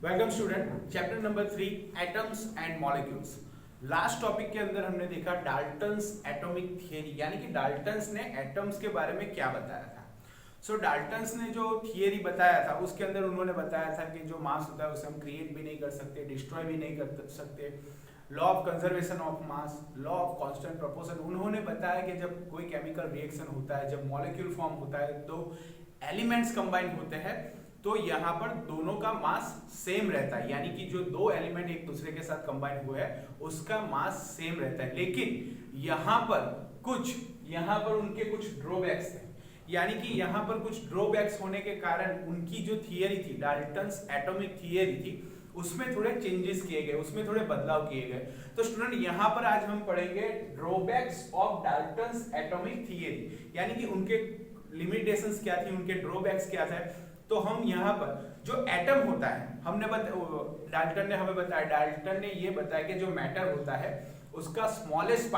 Welcome student, chapter number 3 atoms and molecules. Last topic के अंदर हमने देखा डाल्टन्स एटॉमिक थियरी, यानी कि डाल्टन्स ने एटम्स के बारे में क्या बताया था। सो डाल्टन्स ने जो थियरी बताया था उसके अंदर उन्होंने बताया था कि जो मास होता है उसे हम क्रिएट भी नहीं कर सकते, डिस्ट्रॉय भी नहीं कर सकते, law of conservation of mass, law of constant proportion. उन्होंने बताया कि जब कोई केमिकल रिएक्शन होता है, जब मॉलिक्यूल फॉर्म होता है, दो एलिमेंट्स कंबाइन होते हैं तो यहाँ पर दोनों का मास सेम रहता है, यानी कि जो दो एलिमेंट एक दूसरे के साथ कंबाइन हुए हैं उसका मास सेम रहता है। लेकिन यहाँ पर उनके कुछ ड्रॉबैक्स थे, यानी कि यहाँ पर कुछ ड्रॉबैक्स होने के कारण उनकी जो थियरी थी, डाल्टन्स एटॉमिक थियरी थी, उसमें थोड़े चेंजेस किए गए, उसमें थोड़े बदलाव किए गए। तो स्टूडेंट यहाँ पर आज हम पढ़ेंगे drawbacks of Dalton's atomic theory, यानी कि उनके लिमिटेशंस क्या थी, उनके ड्रॉबैक्स क्या थे। तो हम यहाँ पर जो एटम होता है, डाल्टन ने हमें बताया, डाल्टन ने ये बताया कि जो मैटर होता है उसका स्मॉलेस्ट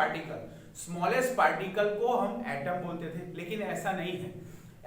पार्टिकल को हम एटम बोलते थे, लेकिन ऐसा नहीं है।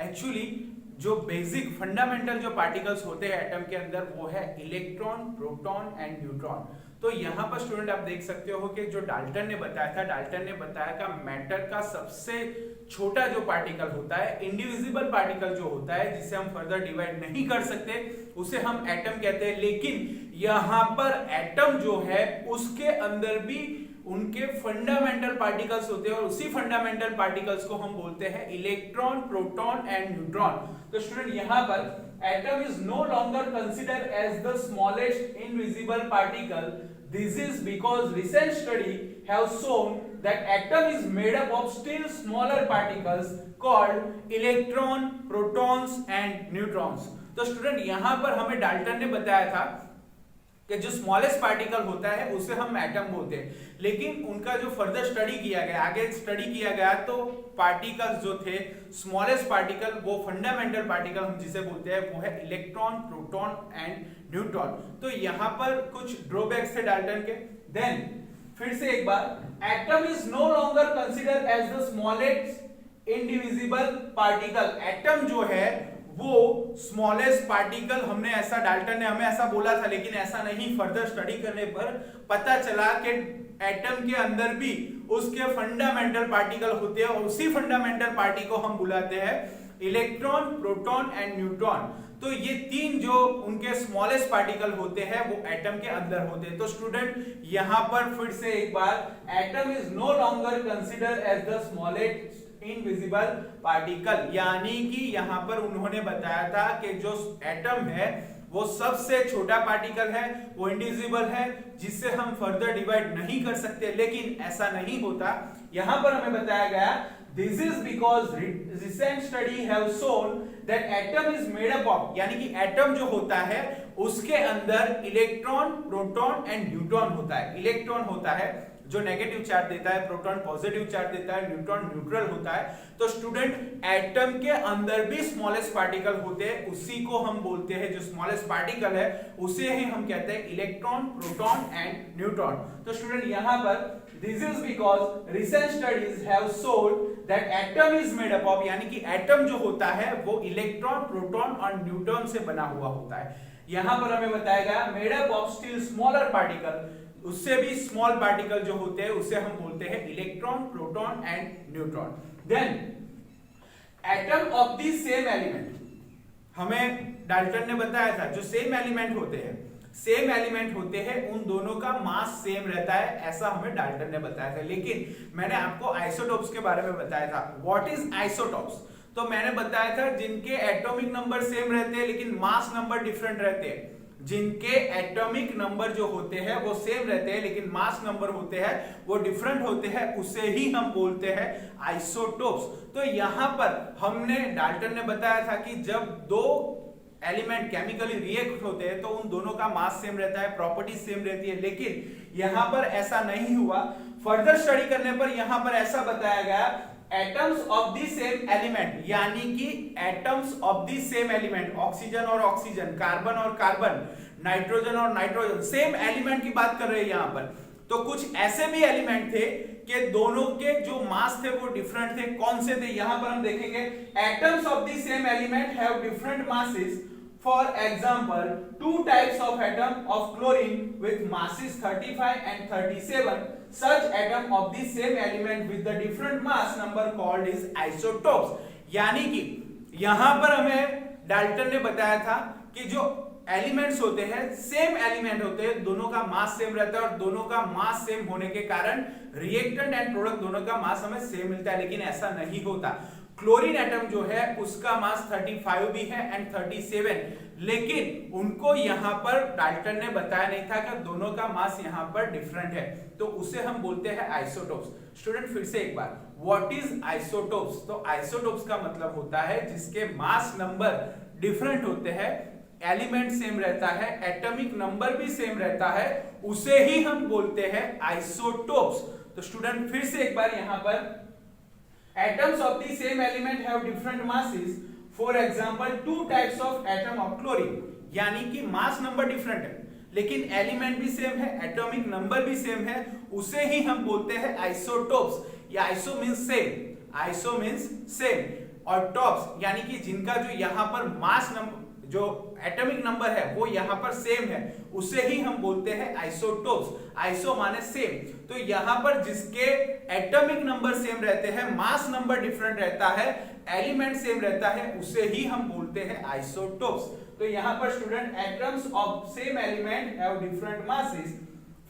एक्चुअली जो बेसिक फंडामेंटल जो पार्टिकल्स होते हैं एटम के अंदर वो है इलेक्ट्रॉन, प्रोटॉन एंड न्यूट्रॉन। तो यहाँ पर स्टूडेंट आप देख सकते हो कि जो डाल्टन ने बताया था, डाल्टन ने बताया था मैटर का सबसे छोटा जो पार्टिकल होता है, इंडिविजिबल पार्टिकल जो होता है, जिसे हम फर्दर डिवाइड नहीं कर सकते, उसे हम एटम कहते हैं। लेकिन यहाँ पर एटम जो है उसके अंदर भी उनके फंडामेंटल पार्टिकल्स होते हैं और उसी फंडामेंटल पार्टिकल्स को हम बोलते हैं इलेक्ट्रॉन, प्रोटॉन एंड न्यूट्रॉन। तो स्टूडेंट यहाँ पर atom is no longer considered as the smallest invisible particle. This is because recent study have shown that atom is made up of still smaller particles called electron, protons and neutrons. तो student यहाँ पर हमें Dalton ने बताया था कि जो smallest particle होता है उसे हम एटम बोलते हैं, लेकिन उनका जो फर्दर स्टडी किया गया, आगे स्टडी किया गया, तो पार्टिकल्स जो थे स्मॉलेस्ट पार्टिकल, वो फंडामेंटल पार्टिकल हम जिसे बोलते हैं वो है इलेक्ट्रॉन, प्रोटॉन एंड न्यूट्रॉन। तो यहाँ पर कुछ ड्रॉबैक्स थे डाल्टन के। देन फिर से एक बार, atom is no longer considered as the smallest indivisible particle. Atom जो है वो स्मॉलेस्ट पार्टिकल, हमने ऐसा, डाल्टन ने हमें ऐसा बोला था, लेकिन ऐसा नहीं। फर्दर स्टडी करने पर पता चला कि एटम के अंदर भी उसके फंडामेंटल पार्टिकल होते हैं और उसी फंडामेंटल पार्टिकल को हम बुलाते हैं इलेक्ट्रॉन, प्रोटॉन एंड न्यूट्रॉन। तो ये तीन जो उनके स्मॉलेस्ट पार्टिकल होते हैं वो एटम के अंदर होते हैं। तो स्टूडेंट यहाँ पर फिर से एक बार, atom is no longer consider as the smallest invisible particle, यानी कि यहाँ पर उन्होंने बताया था कि जो एटम है वो सबसे छोटा पार्टिकल है, वो इनविजिबल है, जिससे हम फर्दर डिवाइड नहीं कर सकते। लेकिन ऐसा नहीं होता। यहाँ पर हमें बताया गया, this is because recent study have shown that atom is made up of, यानी कि एटम जो होता है उसके अंदर इलेक्ट्रॉन, प्रोटॉन एंड न्यूट्रॉन होता है। इलेक्ट्रॉन होता है जो नेगेटिव चार्ज देता है, प्रोटॉन पॉजिटिव चार्ज देता है, न्यूट्रॉन न्यूट्रल होता है। तो स्टूडेंट एटम के अंदर भी स्मॉलेस्ट पार्टिकल होते हैं, उसी को हम बोलते हैं, जो स्मॉलेस्ट पार्टिकल है उसे ही हम कहते हैं इलेक्ट्रॉन, प्रोटॉन एंड न्यूट्रॉन। तो स्टूडेंट यहाँ पर, this is because recent studies have shown that atom is made up of, यानी कि एटम जो होता है वो इलेक्ट्रॉन, प्रोटॉन और न्यूट्रॉन से बना हुआ होता है। यहाँ पर हमें बताया गया made up of still smaller particle, उससे भी स्मॉल पार्टिकल जो होते हैं उसे हम बोलते हैं electron, proton and neutron. Then atom of the same element, हमें डाल्टन ने बताया था जो सेम एलिमेंट होते हैं उन दोनों का मास सेम रहता है, ऐसा हमें डाल्टन ने बताया था। लेकिन मैंने आपको आइसोटोप्स के बारे में बताया था। What is isotopes? तो मैंने बताया था जिनके एटॉमिक नंबर सेम रहते हैं लेकिन मास नंबर डिफरेंट रहते हैं। जिनके एटॉमिक नंबर जो होते हैं वो सेम रहते हैं लेकिन मास नंबर होते हैं वो डिफरेंट होते हैं, उसे ही हम बोलते हैं आइसोटोप्स। तो यहाँ पर हमने, डाल्टन ने बताया था कि जब दो एलिमेंट केमिकली रिएक्ट होते हैं तो उन दोनों का मास सेम रहता है, प्रॉपर्टी सेम रहती है, लेकिन यहाँ पर ऐसा नहीं हुआ। फर्दर स्टडी करने पर यहाँ पर ऐसा बताया गया, atoms of the same element, यानी कि atoms of the same element, oxygen और ऑक्सीजन, कार्बन और कार्बन, नाइट्रोजन और नाइट्रोजन, सेम एलिमेंट की बात कर रहे हैं यहाँ पर। तो कुछ ऐसे भी एलिमेंट थे कि दोनों के जो मास थे वो डिफरेंट थे। कौन से थे? यहाँ पर हम देखेंगे, atoms of the same element have different masses For example, two types of atom of chlorine with masses 35 and 37, such atom of the same element with the different mass number called is isotopes. यानी कि यहां पर हमें Dalton ने बताया था कि जो एलिमेंट्स होते हैं सेम एलिमेंट होते हैं, दोनों का मास सेम रहता है और दोनों का मास सेम होने के कारण रिएक्टेंट एंड प्रोडक्ट दोनों का मास हमें सेम मिलता है, लेकिन ऐसा नहीं होता। क्लोरीन एटम जो है उसका मास 35 भी है एंड 37, लेकिन उनको यहां पर डाल्टन ने बताया नहीं था कि दोनों का मास यहां पर डिफरेंट है, तो उसे हम बोलते हैं आइसोटोप्स। स्टूडेंट फिर से एक बार, व्हाट इज आइसोटोप्स? तो आइसोटोप्स का मतलब होता है जिसके मास नंबर डिफरेंट होते हैं, एलिमेंट सेम रहता है, एटॉमिक नंबर भी सेम रहता है, उसे ही हम बोलते हैं आइसोटोप्स। तो स्टूडेंट फिर से एक बार यहां पर, atoms of the same element have different masses, for example two types of atom of chlorine, यानी कि मास नंबर डिफरेंट है लेकिन एलिमेंट भी सेम है, एटॉमिक नंबर भी सेम है, उसे ही हम बोलते हैं आइसोटोप्स। या iso means same, iso means same, और टॉप्स यानी कि जिनका जो यहां पर मास नंबर, जो एटॉमिक नंबर है वो यहां पर सेम है, उसे ही हम बोलते हैं आइसोटोप्स। आइसो माने सेम, तो यहां पर जिसके एटॉमिक नंबर सेम रहते हैं, मास नंबर डिफरेंट रहता है, एलिमेंट सेम रहता है, उसे ही हम बोलते हैं आइसोटोप्स। तो यहां पर student, atoms of same element have different masses,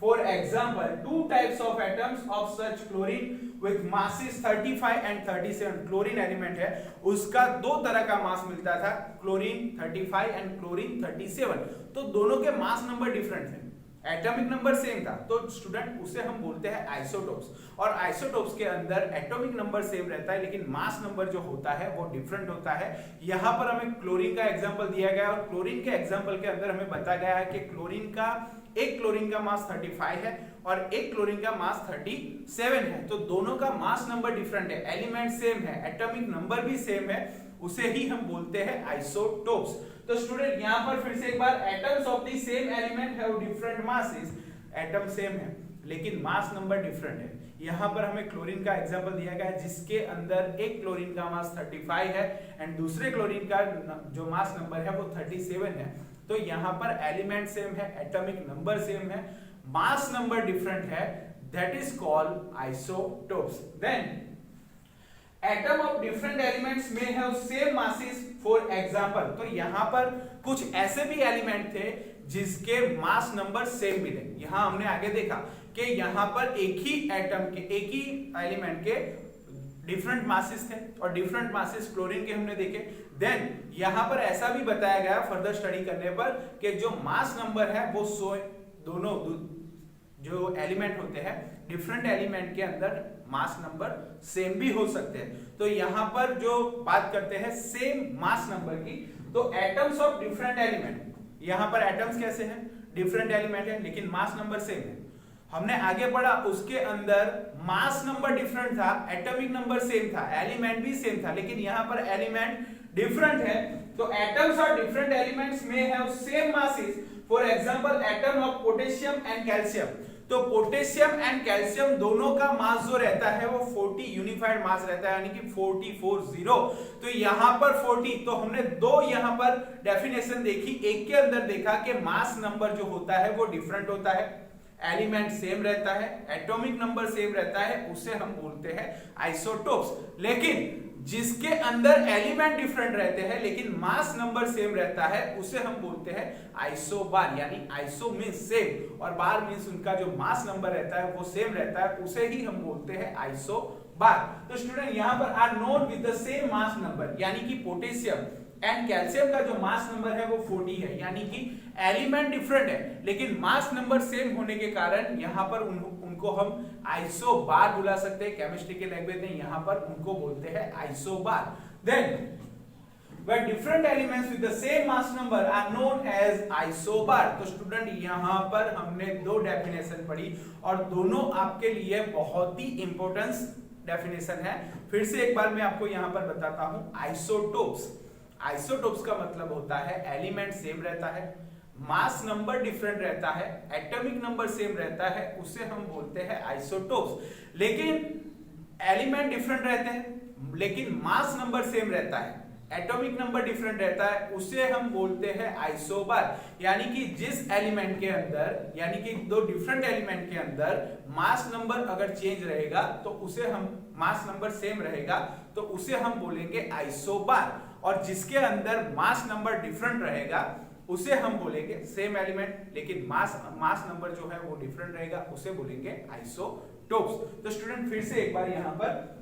for example two types of atoms of such chlorine with masses 35 and 37, chlorine element है उसका दो तरह का मास मिलता था, क्लोरीन 35 एंड क्लोरीन 37, तो दोनों के मास नंबर डिफरेंट थे, एटॉमिक नंबर सेम था, तो स्टूडेंट उसे हम बोलते हैं आइसोटोप्स। और आइसोटोप्स के अंदर एटॉमिक नंबर सेम रहता है लेकिन मास नंबर जो होता है वो डिफरेंट होता है। यहां पर हमें क्लोरीन का एग्जांपल दिया गया और क्लोरीन के एग्जांपल के अंदर हमें बताया गया है कि एक क्लोरीन का मास 35 है और एक क्लोरीन का मास 37 है, तो दोनों का मास नंबर डिफरेंट है, एलिमेंट सेम है, एटॉमिक नंबर भी सेम है, उसे ही हम बोलते हैं आइसोटोप्स। तो स्टूडेंट यहां पर फिर से एक बार, atoms of the same element have different masses, atom same है लेकिन मास नंबर डिफरेंट है। यहां पर हमें क्लोरीन का एग्जांपल दिया गया है जिसके अंदर एक क्लोरीन का मास 35 है एंड दूसरे क्लोरीन का जो मास नंबर है वो 37 है, तो यहां पर एलिमेंट सेम है, एटॉमिक नंबर सेम है, मास नंबर डिफरेंट है, that is called isotopes. Then atom of different elements में have same masses, for example, तो यहां पर कुछ ऐसे भी एलिमेंट थे जिसके मास नंबर सेम मिले। यहां हमने आगे देखा कि यहां पर एक ही एटम के, एक ही एलिमेंट के डिफरेंट मासेस थे और डिफरेंट मासेस क्लोरीन के हमने देखे। देन यहां पर ऐसा भी बताया गया फर्दर स्टडी करने पर कि जो मास नंबर है वो दोनों जो एलिमेंट होते हैं डिफरेंट एलिमेंट के अंदर मास नंबर सेम भी हो सकते हैं। तो यहां पर जो बात करते हैं सेम मास नंबर की, तो एटम्स ऑफ डिफरेंट एलिमेंट, यहां पर एटम्स कैसे हैं, डिफरेंट एलिमेंट है लेकिन मास नंबर सेम है। हमने आगे पढ़ा उसके अंदर मास नंबर डिफरेंट था, एटॉमिक नंबर सेम था, एलिमेंट भी सेम था, लेकिन यहां पर एलिमेंट डिफरेंट है, तो एटम्स ऑफ डिफरेंट एलिमेंट्स में have same masses, for example atom of potassium and calcium, तो पोटेशियम एंड कैल्शियम दोनों का मास जो रहता है वो 40 यूनिफाइड मास रहता है, यानी कि 40। तो यहां पर 40, तो हमने दो यहां पर डेफिनेशन देखी, एक के अंदर देखा कि मास नंबर जो होता है वो डिफरेंट होता है, एलिमेंट सेम रहता है, एटॉमिक नंबर सेम रहता है, उसे हम बोलते हैं आइसोटोप्स। लेकिन जिसके अंदर एलिमेंट डिफरेंट रहते हैं लेकिन मास नंबर सेम रहता है उसे हम बोलते हैं आइसोबार, यानी आइसो मींस सेम और बार मींस उनका जो मास नंबर रहता है वो सेम रहता है, उसे ही हम बोलते हैं आइसोबार। तो स्टूडेंट यहां पर are known with the same mass number, यानी कि पोटेशियम एंड कैल्शियम का जो मास नंबर है वो 40 है, यानी कि एलिमेंट डिफरेंट है लेकिन मास नंबर सेम होने के कारण यहां पर उनको हम आइसोबार बुला सकते हैं, केमिस्ट्री के लैंग्वेज में यहां पर उनको बोलते हैं isobar. Then where different elements with the same mass number are known as isobar। तो स्टूडेंट यहां पर हमने दो डेफिनेशन पढ़ी और दोनों आपके लिए बहुत ही इंपॉर्टेंट डेफिनेशन है। फिर से एक बार मैं आपको यहां पर बताता हूं, आइसोटोप्स, आइसोटोप्स का मतलब होता है एलिमेंट सेम रहता है, मास नंबर डिफरेंट रहता है, एटॉमिक नंबर सेम रहता है, उसे हम बोलते हैं आइसोटोप्स। लेकिन एलिमेंट डिफरेंट रहते हैं लेकिन मास नंबर सेम रहता है, एटॉमिक नंबर डिफरेंट रहता है उसे हम बोलते हैं आइसोबार। यानी कि जिस एलिमेंट के अंदर, यानी कि दो डिफरेंट एलिमेंट के अंदर मास नंबर अगर चेंज रहेगा तो उसे हम, मास नंबर सेम रहेगा तो उसे हम बोलेंगे आइसोबार, और जिसके अंदर मास नंबर डिफरेंट रहेगा उसे हम बोलेंगे सेम एलिमेंट लेकिन मास नंबर जो है वो डिफरेंट रहेगा, उसे बोलेंगे आइसोटोप्स। तो स्टूडेंट फिर से एक बार यहां पर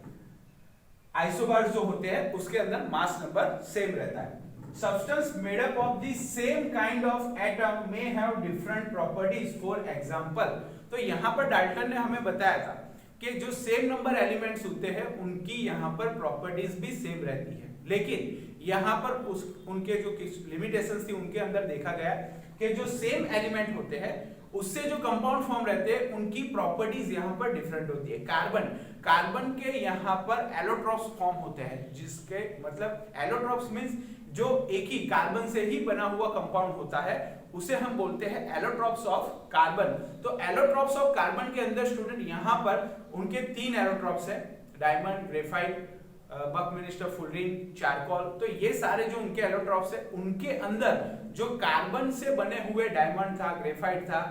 आइसोबार्स जो होते हैं उसके अंदर मास नंबर सेम रहता है। Substance made up of the same kind of atom may have different properties. For example, तो यहाँ पर डाल्टन ने हमें बताया था कि जो सेम नंबर एलिमेंट्स होते हैं उनकी यहाँ पर प्रॉपर्टीज भी सेम रहती है, लेकिन यहाँ पर उनके जो लिमिटेशंस थी उनके अंदर देखा गया कि जो सेम एलिमेंट होते हैं उससे जो कंपाउंड फॉर्म रहते हैं उनकी प्रॉपर्टीज यहाँ पर डिफरेंट होती है। कार्बन के यहाँ पर एलोट्रॉप्स फॉर्म होते हैं, जिसके मतलब एलोट्रॉप्स मींस जो एक ही कार्बन से ही बना हुआ कंपाउंड होता है उसे हम बोलते हैं एलोट्रॉप्स ऑफ कार्बन। तो एलोट्रॉप्स ऑफ कार्बन के अंदर स्टूडेंट यहाँ पर उनके 3 एलोट्रॉप्स है, डायमंड, ग्रेफाइट, बकमिनिस्टर, फुलरिन, चारकोल। तो ये सारे जो उनके एलोट्रॉप्स है उनके अंदर जो कार्बन से बने हुए डायमंड था, ग्रेफाइट था,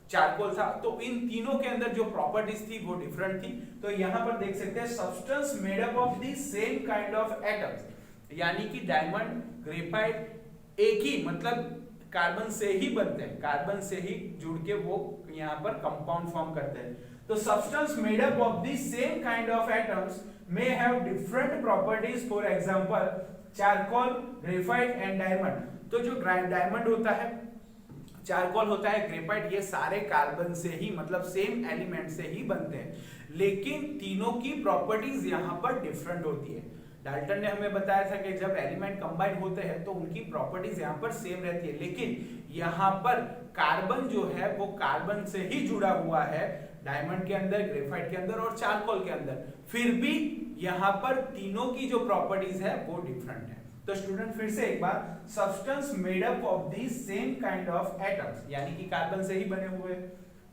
चारकोल था, तो इन तीनों के अंदर जो प्रॉपर्टीज थी वो डिफरेंट थी। तो यहाँ पर देख सकते हैं substance made up of the same kind of atoms, यानी कि डायमंड, ग्रेफाइट एक ही मतलब कार्बन से ही बनते हैं, कार्बन से ही जुड़ के वो यहाँ पर कंपाउंड फॉर्म करते हैं। तो substance made up of the same kind of atoms may have different properties. For example, charcoal, graphite and diamond. तो जो डायमंड होता है, चारकोल होता है, ग्रेफाइट, ये सारे कार्बन से ही मतलब सेम एलिमेंट से ही बनते हैं, लेकिन तीनों की प्रॉपर्टीज यहाँ पर डिफरेंट होती है। डाल्टन ने हमें बताया था कि जब एलिमेंट कंबाइन होते हैं तो उनकी प्रॉपर्टीज यहाँ पर सेम रहती है, लेकिन यहाँ पर कार्बन जो है वो कार्बन से ही जुड़ा हुआ है, डायमंड के अंदर, ग्रेफाइट के अंदर और चारकोल के अंदर, फिर भी यहाँ पर तीनों की जो प्रॉपर्टीज है वो डिफरेंट है। तो स्टूडेंट फिर से एक बार, substance made up of the same kind of atoms, यानी कि कार्बन से ही बने हुए,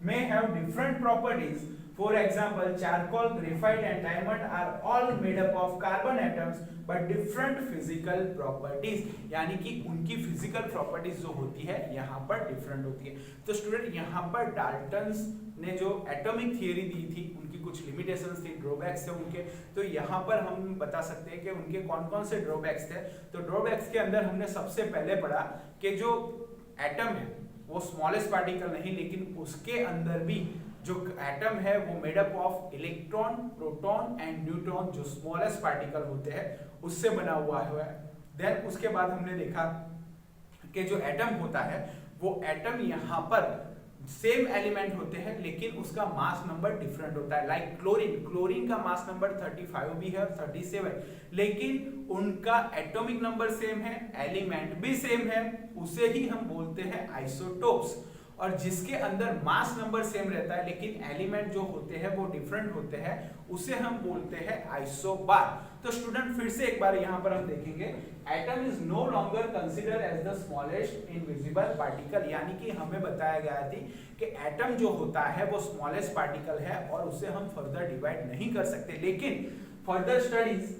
may have different properties. For example, charcoal, graphite and diamond are all made up of carbon atoms but different physical properties. यानी कि उनकी physical properties जो होती है यहाँ पर different होती है। तो स्टूडेंट यहाँ पर डाल्टन्स ने जो एटॉमिक थियरी दी थी उनकी कुछ लिमिटेशंस थी, ड्रॉबैक्स थे उनके, तो यहाँ पर हम बता सकते हैं कि उनके कौन कौन से ड्रॉबैक्स थे। तो ड्रॉबैक्स के अंदर हमने सबसे पहले पढ़ा कि जो एटम है वो स्मॉलेस्ट पार्टिकल नहीं, लेकिन उसके अंदर भी जो एटम है वो made up of electron, proton and neutron, जो स्मॉलेस्ट पार्टिकल होते हैं उससे बना हुआ है। देन उसके बाद हमने देखा कि जो एटम होता है वो एटम यहाँ पर सेम एलिमेंट होते हैं लेकिन उसका मास नंबर डिफरेंट होता है। लाइक क्लोरीन का मास नंबर 35 भी है, 37, लेकिन उनका एटॉमिक नंबर सेम है, एलिमेंट भी सेम है, उसे ही हम बोलते हैं आइसोटोप्स। और जिसके अंदर मास नंबर सेम रहता है लेकिन एलिमेंट जो होते हैं वो डिफरेंट होते हैं, उसे हम बोलते हैं आइसोबार। तो स्टूडेंट फिर से एक बार यहाँ पर हम देखेंगे, atom is no longer consider as the smallest invisible particle, यानी कि हमें बताया गया थी कि एटम जो होता है वो स्मॉलेस्ट पार्टिकल है और उसे हम फर्दर डिवाइड नहीं कर सकते, लेकिन further studies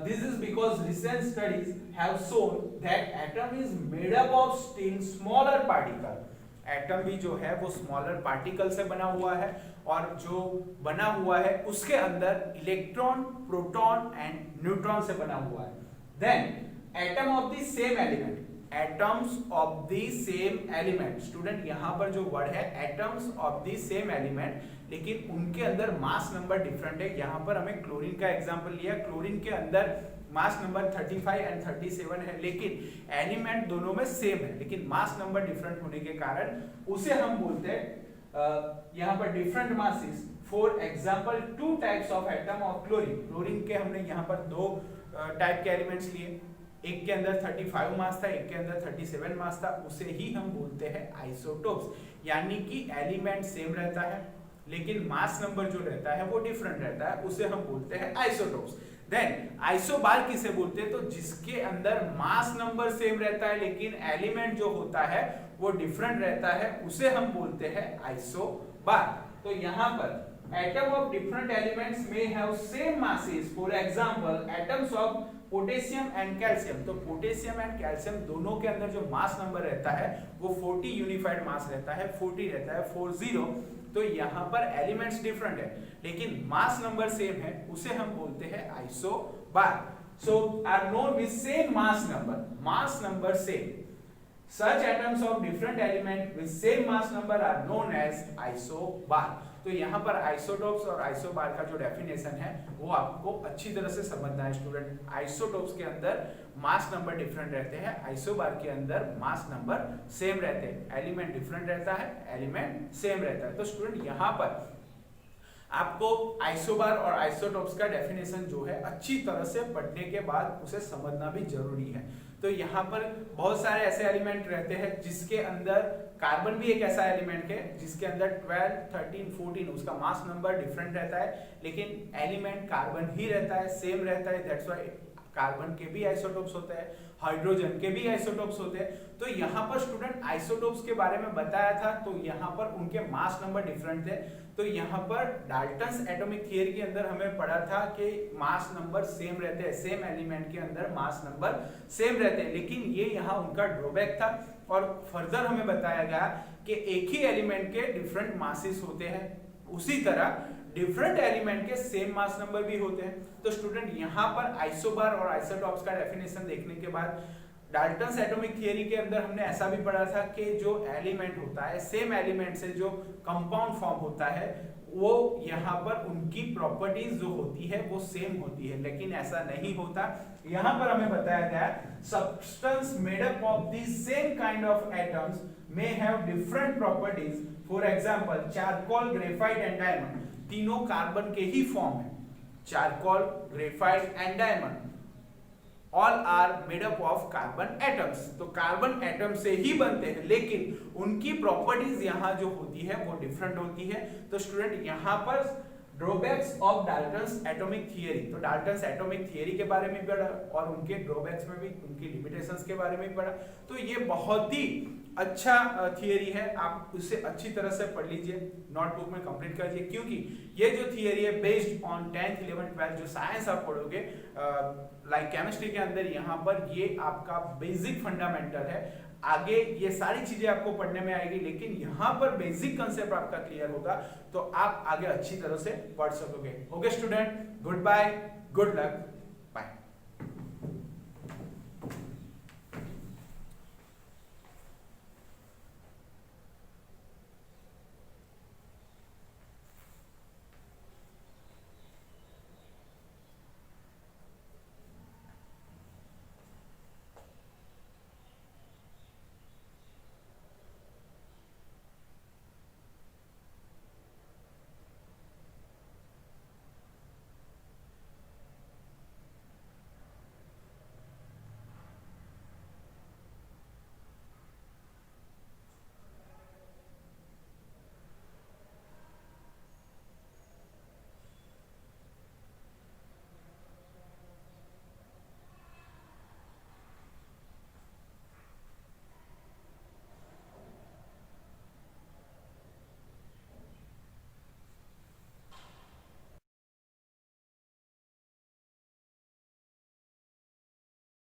this is because recent studies have shown that atom is made up of still smaller particle. Atom भी जो है वो स्मॉलर पार्टिकल से बना हुआ है और जो बना हुआ है उसके अंदर इलेक्ट्रॉन, प्रोटॉन एंड न्यूट्रॉन से बना हुआ है। Then atom of the same element, atoms of the same element, student यहाँ पर जो वर्ड है atoms of the same element, लेकिन उनके अंदर मास नंबर डिफरेंट है। यहाँ पर हमें क्लोरीन का एग्जांपल लिया, क्लोरीन के अंदर मास नंबर 35 एंड 37 है, लेकिन एलिमेंट दोनों में सेम है, लेकिन मास नंबर डिफरेंट होने के कारण उसे हम बोलते हैं यहाँ पर different masses. For example 2 types of atom of chlorine, chlorine के हमने यहाँ पर 2 टाइप के एलिमेंट्स लिए, एक के अंदर 35 मास था, एक के अंदर 37 मास था, उसे ही हम बोलते हैं आइसोटोप्स। यानी कि एलिमेंट सेम रहता है लेकिन मास नंबर जो रहता है वो डिफरेंट रहता है, उसे हम बोलते हैं आइसोटोप्स। देन आइसोबार किसे बोलते हैं, तो जिसके अंदर मास नंबर सेम रहता है लेकिन एलिमेंट जो होता है वो डिफरेंट रहता है, उसे हम बोलते हैं आइसोबार। तो यहाँ पर atom of different elements may have same masses. For example, atoms of potassium and calcium, तो पोटेशियम एंड कैल्शियम दोनों के अंदर जो मास नंबर रहता है वो 40 यूनिफाइड मास रहता है, 40 रहता है, 40। तो यहाँ पर एलिमेंट्स डिफरेंट है लेकिन मास नंबर सेम है, उसे हम बोलते हैं isobar. So are known with same mass number same. Such atoms of different element with same mass number are known as isobar. तो यहाँ पर आइसोटोप्स और आइसोबार का जो डेफिनेशन है वो आपको अच्छी तरह से समझना है स्टूडेंट। आइसोटोप्स के अंदर मास नंबर डिफरेंट रहते हैं, आइसोबार के अंदर मास नंबर सेम रहते हैं। एलिमेंट डिफरेंट रहता है, एलिमेंट सेम रहता है। तो स्टूडेंट यहाँ पर आपको आइसोबार और आइसोटोप्स का डेफिनेशन जो है अच्छी तरह से पढ़ने के बाद उसे समझना भी जरूरी है। तो यहाँ पर बहुत सारे ऐसे एलिमेंट रहते हैं जिसके अंदर कार्बन भी एक ऐसा एलिमेंट है जिसके अंदर 12, 13, 14 उसका मास नंबर डिफरेंट रहता है लेकिन एलिमेंट कार्बन ही रहता है, सेम रहता है। दैट्स व्हाई कार्बन के भी आइसोटोप्स होते हैं, हाइड्रोजन के भी आइसोटोप्स होते हैं। तो यहाँ पर स्टूडेंट आइसोटोप्स के बारे में बताया था, तो यहाँ पर उनके मास नंबर डिफरेंट थे। तो यहाँ पर डाल्टन्स एटॉमिक थियरी के अंदर हमें पढ़ा था कि मास नंबर सेम रहते हैं, सेम एलिमेंट के अंदर मास नंबर सेम रहते हैं, लेकिन ये यहाँ उनका ड्रॉबैक था। और फर्दर हमें बताया गया कि एक ही एलिमेंट के डिफरेंट मासेस होते हैं, उसी तरह डिफरेंट एलिमेंट के सेम मास नंबर भी होते हैं। तो स्टूडेंट यहाँ पर आइसोबार और आइसोटॉप्स का डेफिनेशन देखने के बाद डाल्टन्स एटॉमिक थियरी के अंदर हमने ऐसा भी पढ़ा था कि जो एलिमेंट होता है, सेम एलिमेंट से जो कंपाउंड फॉर्म होता है वो यहाँ पर उनकी प्रॉपर्टीज जो होती है वो सेम होती है, लेकिन ऐसा नहीं होता। यहाँ पर हमें बताया गया substance made up of the same kind of atoms may have different properties. For example charcoal, graphite and diamond, तीनों कार्बन के ही फॉर्म है। Charcoal, graphite and diamond all are made up of carbon atoms, तो carbon atom से ही बनते हैं लेकिन उनकी प्रॉपर्टीज यहाँ जो होती है वो डिफरेंट होती है। तो स्टूडेंट यहाँ पर drawbacks of Dalton's atomic theory, तो डाल्टन्स एटॉमिक थियरी के बारे में पढ़ा और उनके ड्रॉबैक्स में भी, उनकी लिमिटेशंस के बारे में पढ़ा। तो ये बहुत ही अच्छा थियरी है, आप उसे अच्छी तरह से पढ़ लीजिए, नोटबुक में कंप्लीट कर लीजिए, क्योंकि ये जो थियरी है based on 10th, 11th, 12th जो साइंस आप पढ़ोगे लाइक केमिस्ट्री के अंदर, यहाँ पर ये आपका बेसिक फंडामेंटल है। आगे ये सारी चीजें आपको पढ़ने में आएगी, लेकिन यहाँ पर बेसिक कंसेप्ट आपका क्लियर होगा तो आप आगे अच्छी तरह से पढ़ सकोगे। Okay student, good bye, good luck, bye.